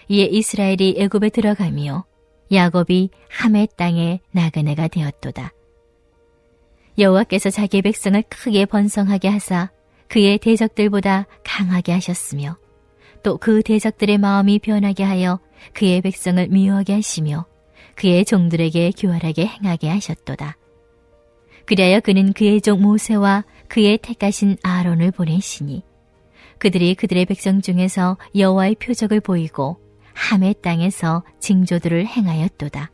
이에 이스라엘이 애굽에 들어가며 야곱이 함의 땅에 나그네가 되었도다. 여호와께서 자기의 백성을 크게 번성하게 하사 그의 대적들보다 강하게 하셨으며 또 그 대적들의 마음이 변하게 하여 그의 백성을 미워하게 하시며 그의 종들에게 교활하게 행하게 하셨도다. 그리하여 그는 그의 종 모세와 그의 택하신 아론을 보내시니 그들이 그들의 백성 중에서 여호와의 표적을 보이고 함의 땅에서 징조들을 행하였도다.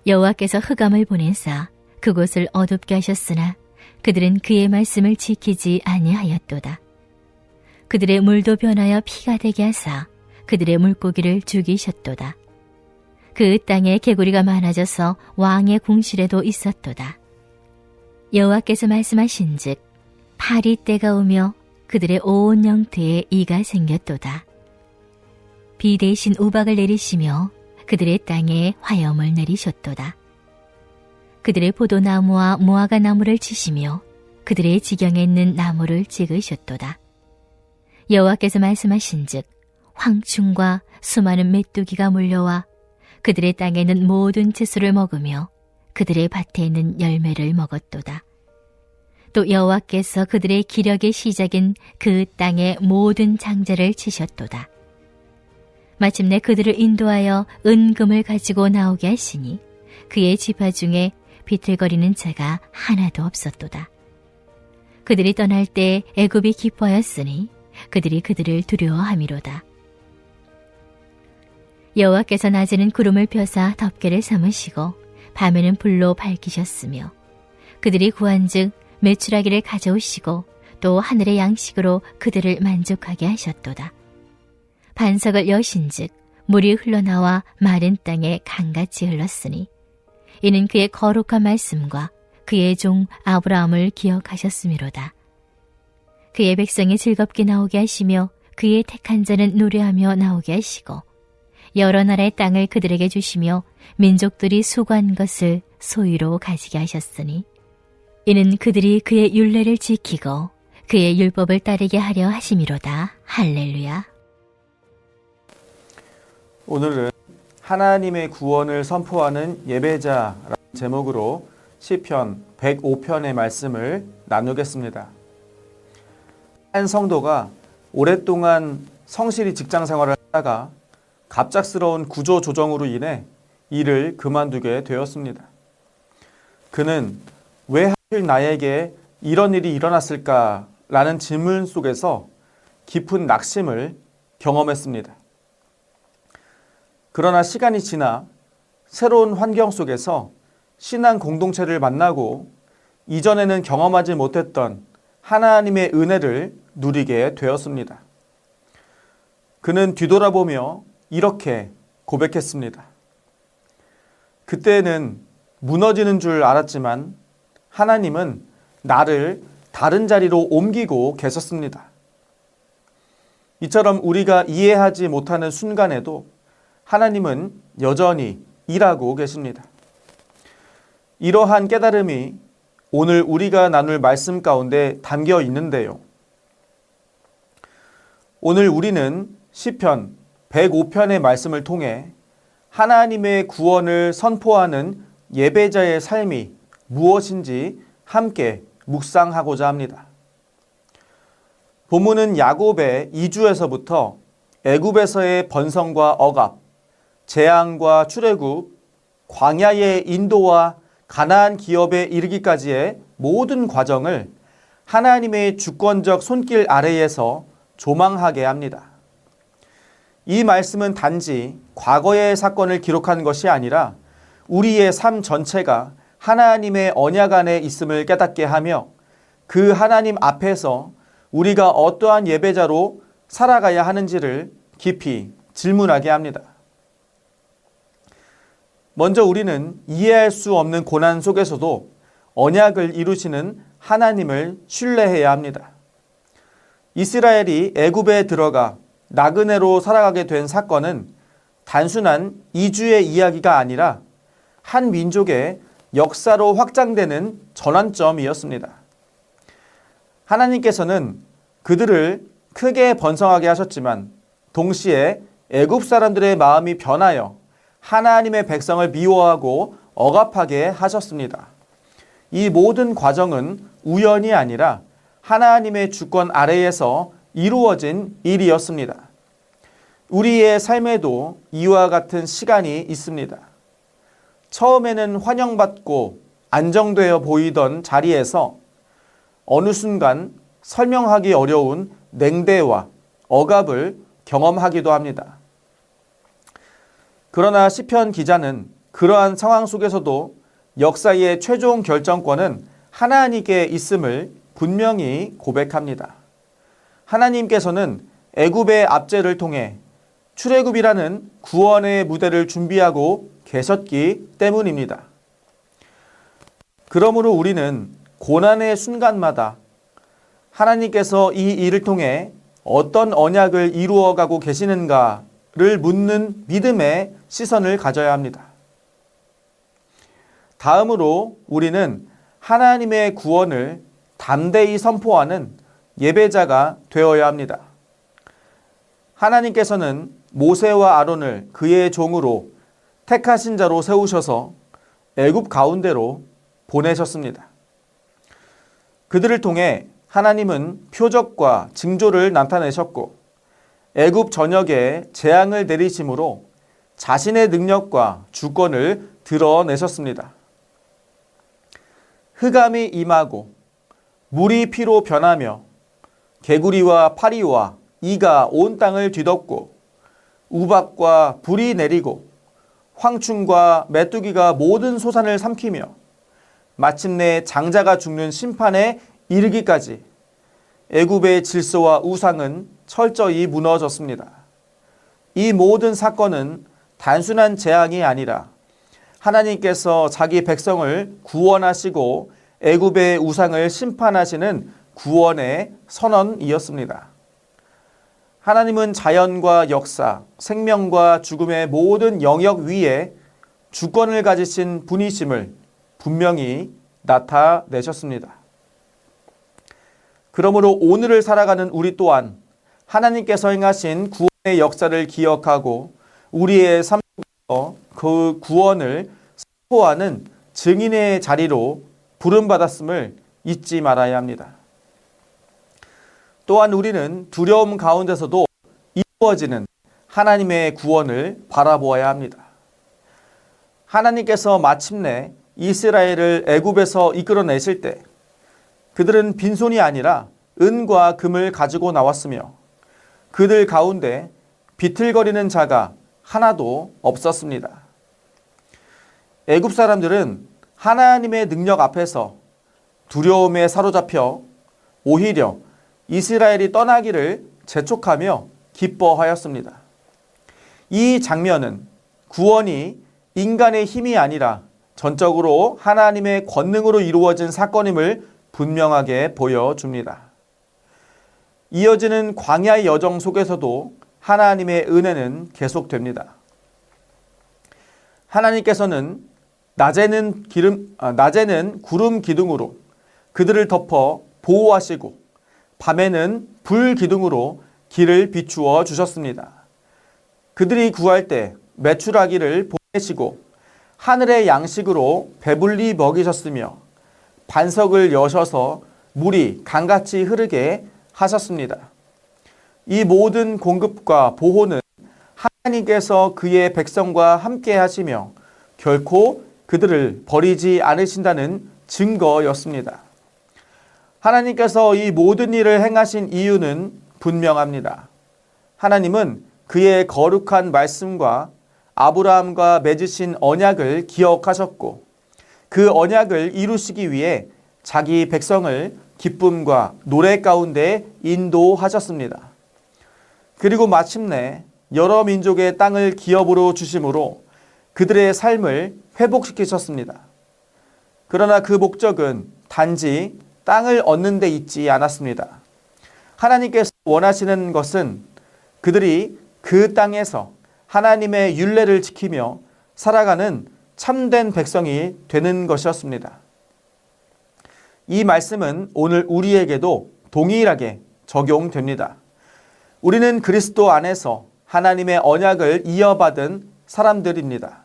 여호와께서 흑암을 보내사 그곳을 어둡게 하셨으나 그들은 그의 말씀을 지키지 아니하였도다. 그들의 물도 변하여 피가 되게 하사 그들의 물고기를 죽이셨도다. 그 땅에 개구리가 많아져서 왕의 궁실에도 있었도다. 여호와께서 말씀하신즉 파리 때가 오며 그들의 온 영토에 이가 생겼도다. 비 대신 우박을 내리시며 그들의 땅에 화염을 내리셨도다. 그들의 포도나무와 무화과 나무를 치시며 그들의 지경에 있는 나무를 찍으셨도다. 여호와께서 말씀하신즉 황충과 수많은 메뚜기가 몰려와 그들의 땅에 있는 모든 채소를 먹으며 그들의 밭에 있는 열매를 먹었도다. 또 여호와께서 그들의 기력의 시작인 그 땅의 모든 장자를 치셨도다. 마침내 그들을 인도하여 은금을 가지고 나오게 하시니 그의 지파 중에 비틀거리는 자가 하나도 없었도다. 그들이 떠날 때 애굽이 기뻐하였으니 그들이 그들을 두려워함이로다. 여호와께서 낮에는 구름을 펴사 덮개를 삼으시고 밤에는 불로 밝히셨으며 그들이 구한즉 메추라기를 가져오시고 또 하늘의 양식으로 그들을 만족하게 하셨도다. 반석을 여신즉 물이 흘러나와 마른 땅에 강같이 흘렀으니 이는 그의 거룩한 말씀과 그의 종 아브라함을 기억하셨음이로다. 그의 백성이 즐겁게 나오게 하시며 그의 택한 자는 노래하며 나오게 하시고 여러 나라의 땅을 그들에게 주시며 민족들이 수고한 것을 소유로 가지게 하셨으니 이는 그들이 그의 율례를 지키고 그의 율법을 따르게 하려 하심이로다. 할렐루야. 오늘은 하나님의 구원을 선포하는 예배자라는 제목으로 시편 105편의 말씀을 나누겠습니다. 한 성도가 오랫동안 성실히 직장 생활을 하다가 갑작스러운 구조 조정으로 인해 일을 그만두게 되었습니다. 그는 왜 하필 나에게 이런 일이 일어났을까라는 질문 속에서 깊은 낙심을 경험했습니다. 그러나 시간이 지나 새로운 환경 속에서 신앙 공동체를 만나고 이전에는 경험하지 못했던 하나님의 은혜를 누리게 되었습니다. 그는 뒤돌아보며 이렇게 고백했습니다. 그때는 무너지는 줄 알았지만 하나님은 나를 다른 자리로 옮기고 계셨습니다. 이처럼 우리가 이해하지 못하는 순간에도 하나님은 여전히 일하고 계십니다. 이러한 깨달음이 오늘 우리가 나눌 말씀 가운데 담겨 있는데요. 오늘 우리는 시편 105편의 말씀을 통해 하나님의 구원을 선포하는 예배자의 삶이 무엇인지 함께 묵상하고자 합니다. 본문은 야곱의 이주에서부터 애굽에서의 번성과 억압, 재앙과 출애굽, 광야의 인도와 가나안 기업에 이르기까지의 모든 과정을 하나님의 주권적 손길 아래에서 조망하게 합니다. 이 말씀은 단지 과거의 사건을 기록한 것이 아니라 우리의 삶 전체가 하나님의 언약 안에 있음을 깨닫게 하며 그 하나님 앞에서 우리가 어떠한 예배자로 살아가야 하는지를 깊이 질문하게 합니다. 먼저 우리는 이해할 수 없는 고난 속에서도 언약을 이루시는 하나님을 신뢰해야 합니다. 이스라엘이 애굽에 들어가 나그네로 살아가게 된 사건은 단순한 이주의 이야기가 아니라 한 민족의 역사로 확장되는 전환점이었습니다. 하나님께서는 그들을 크게 번성하게 하셨지만 동시에 애굽 사람들의 마음이 변하여 하나님의 백성을 미워하고 억압하게 하셨습니다. 이 모든 과정은 우연이 아니라 하나님의 주권 아래에서 이루어진 일이었습니다. 우리의 삶에도 이와 같은 시간이 있습니다. 처음에는 환영받고 안정되어 보이던 자리에서 어느 순간 설명하기 어려운 냉대와 억압을 경험하기도 합니다. 그러나 시편 기자는 그러한 상황 속에서도 역사의 최종 결정권은 하나님께 있음을 분명히 고백합니다. 하나님께서는 애굽의 압제를 통해 출애굽이라는 구원의 무대를 준비하고 계셨기 때문입니다. 그러므로 우리는 고난의 순간마다 하나님께서 이 일을 통해 어떤 언약을 이루어가고 계시는가를 묻는 믿음의 시선을 가져야 합니다. 다음으로 우리는 하나님의 구원을 담대히 선포하는 예배자가 되어야 합니다. 하나님께서는 모세와 아론을 그의 종으로 택하신 자로 세우셔서 애굽 가운데로 보내셨습니다. 그들을 통해 하나님은 표적과 징조를 나타내셨고 애굽 전역에 재앙을 내리심으로 자신의 능력과 주권을 드러내셨습니다. 흑암이 임하고 물이 피로 변하며 개구리와 파리와 이가 온 땅을 뒤덮고 우박과 불이 내리고 황충과 메뚜기가 모든 소산을 삼키며 마침내 장자가 죽는 심판에 이르기까지 애굽의 질서와 우상은 철저히 무너졌습니다. 이 모든 사건은 단순한 재앙이 아니라 하나님께서 자기 백성을 구원하시고 애굽의 우상을 심판하시는 구원의 선언이었습니다. 하나님은 자연과 역사, 생명과 죽음의 모든 영역 위에 주권을 가지신 분이심을 분명히 나타내셨습니다. 그러므로 오늘을 살아가는 우리 또한 하나님께서 행하신 구원의 역사를 기억하고 우리의 삶에서 그 구원을 선포하는 증인의 자리로 부름받았음을 잊지 말아야 합니다. 또한 우리는 두려움 가운데서도 이루어지는 하나님의 구원을 바라보아야 합니다. 하나님께서 마침내 이스라엘을 애굽에서 이끌어내실 때 그들은 빈손이 아니라 은과 금을 가지고 나왔으며 그들 가운데 비틀거리는 자가 하나도 없었습니다. 애굽 사람들은 하나님의 능력 앞에서 두려움에 사로잡혀 오히려 이스라엘이 떠나기를 재촉하며 기뻐하였습니다. 이 장면은 구원이 인간의 힘이 아니라 전적으로 하나님의 권능으로 이루어진 사건임을 분명하게 보여줍니다. 이어지는 광야의 여정 속에서도 하나님의 은혜는 계속됩니다. 하나님께서는 낮에는 구름 기둥으로 그들을 덮어 보호하시고 밤에는 불 기둥으로 길을 비추어 주셨습니다. 그들이 구할 때 메추라기를 보내시고 하늘의 양식으로 배불리 먹이셨으며 반석을 여셔서 물이 강같이 흐르게 하셨습니다. 이 모든 공급과 보호는 하나님께서 그의 백성과 함께 하시며 결코 그들을 버리지 않으신다는 증거였습니다. 하나님께서 이 모든 일을 행하신 이유는 분명합니다. 하나님은 그의 거룩한 말씀과 아브라함과 맺으신 언약을 기억하셨고 그 언약을 이루시기 위해 자기 백성을 기쁨과 노래 가운데 인도하셨습니다. 그리고 마침내 여러 민족의 땅을 기업으로 주심으로 그들의 삶을 회복시키셨습니다. 그러나 그 목적은 단지 땅을 얻는 데 있지 않았습니다. 하나님께서 원하시는 것은 그들이 그 땅에서 하나님의 율례를 지키며 살아가는 참된 백성이 되는 것이었습니다. 이 말씀은 오늘 우리에게도 동일하게 적용됩니다. 우리는 그리스도 안에서 하나님의 언약을 이어받은 사람들입니다.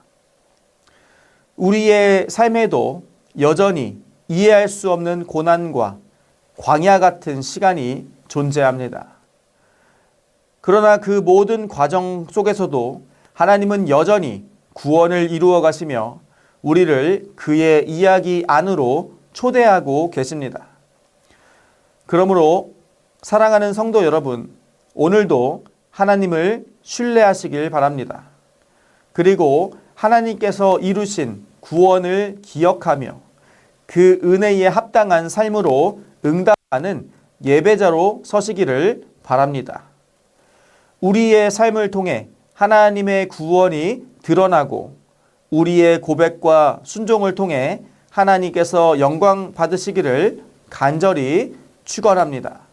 우리의 삶에도 여전히 이해할 수 없는 고난과 광야 같은 시간이 존재합니다. 그러나 그 모든 과정 속에서도 하나님은 여전히 구원을 이루어 가시며 우리를 그의 이야기 안으로 초대하고 계십니다. 그러므로 사랑하는 성도 여러분, 오늘도 하나님을 신뢰하시길 바랍니다. 그리고 하나님께서 이루신 구원을 기억하며 그 은혜에 합당한 삶으로 응답하는 예배자로 서시기를 바랍니다. 우리의 삶을 통해 하나님의 구원이 드러나고 우리의 고백과 순종을 통해 하나님께서 영광 받으시기를 간절히 축원합니다.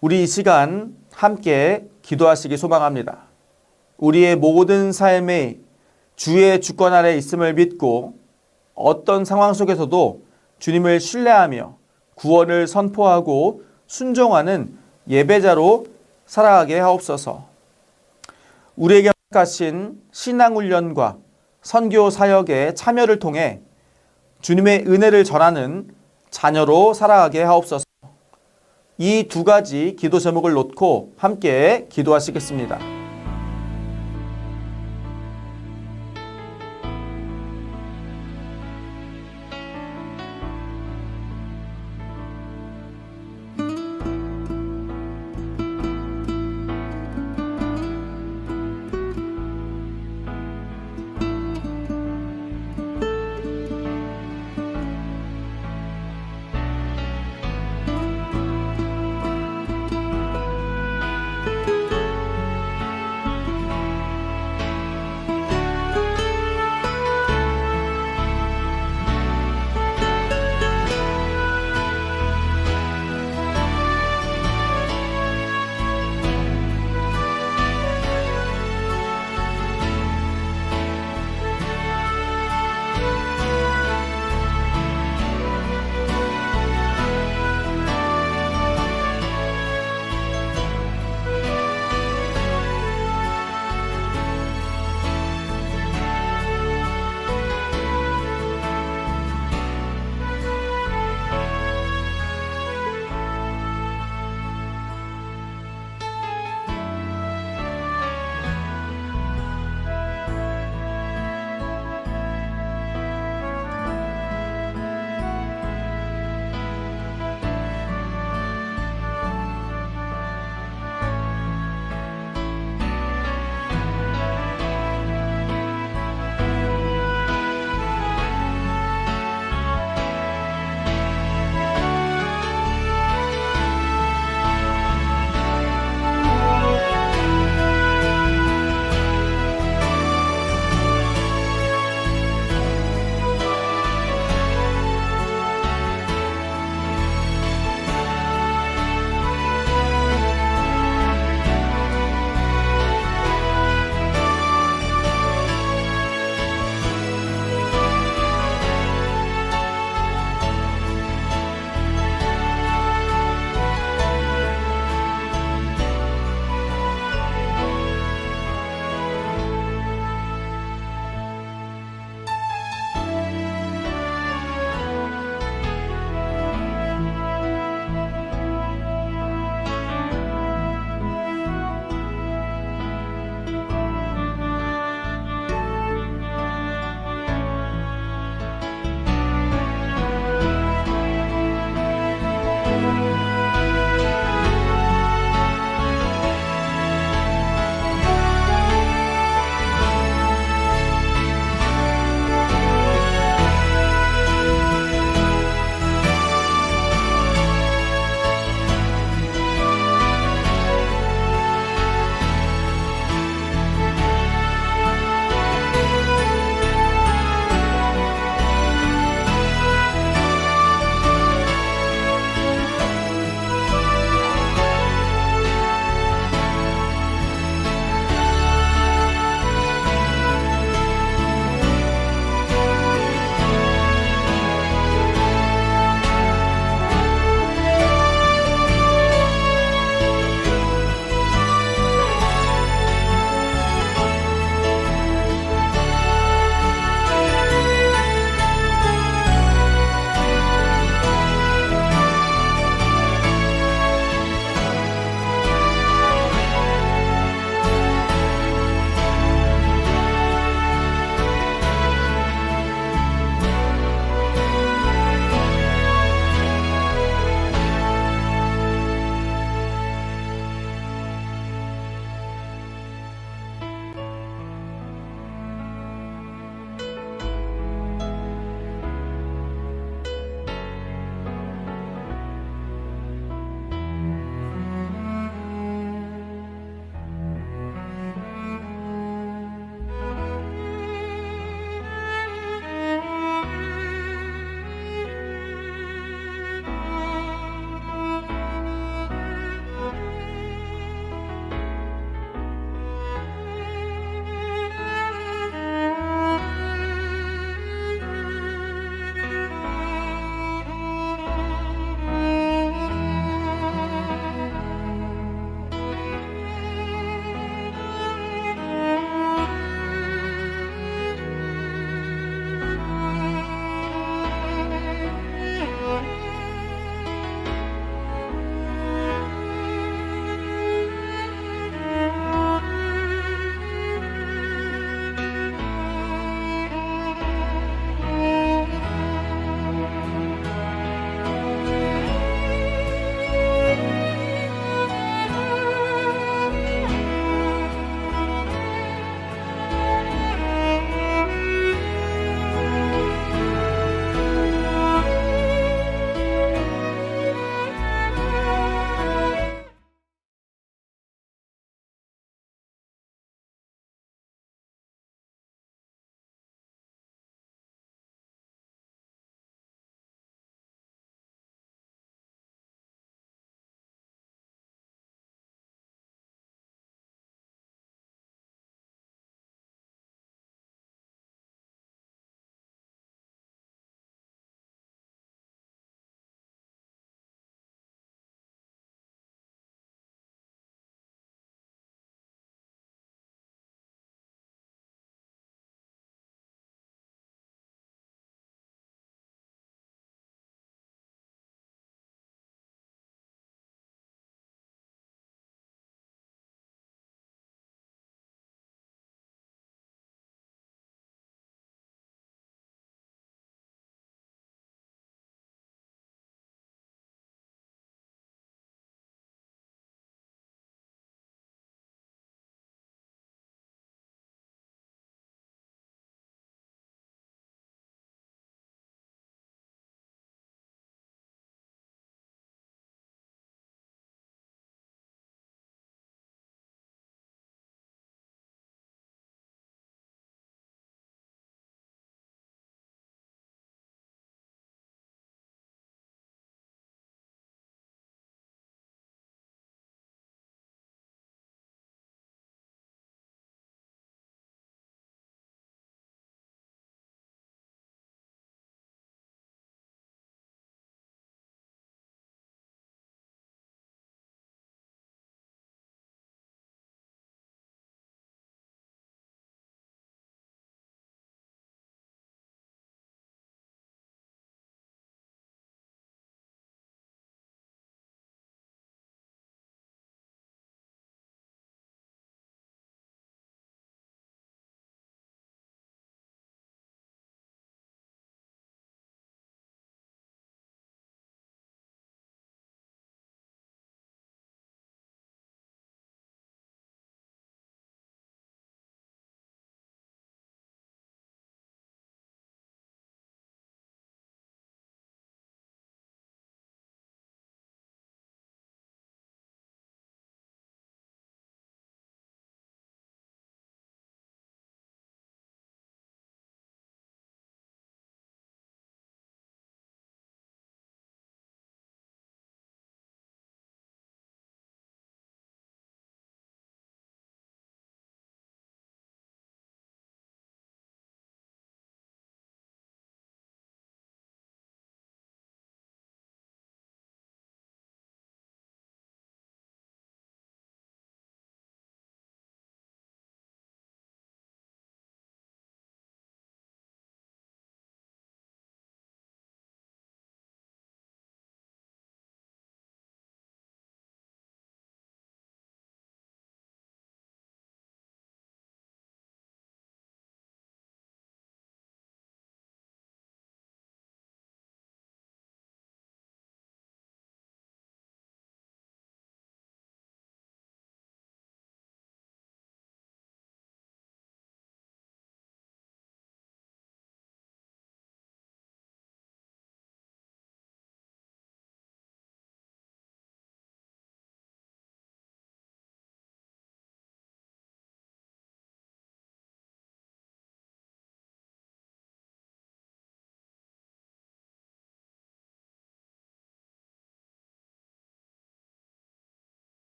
우리 이 시간 함께 기도하시기 소망합니다. 우리의 모든 삶에 주의 주권 아래 있음을 믿고 어떤 상황 속에서도 주님을 신뢰하며 구원을 선포하고 순종하는 예배자로 살아가게 하옵소서. 우리에게 허락하신 신앙훈련과 선교 사역의 참여를 통해 주님의 은혜를 전하는 자녀로 살아가게 하옵소서. 이 두 가지 기도 제목을 놓고 함께 기도하시겠습니다.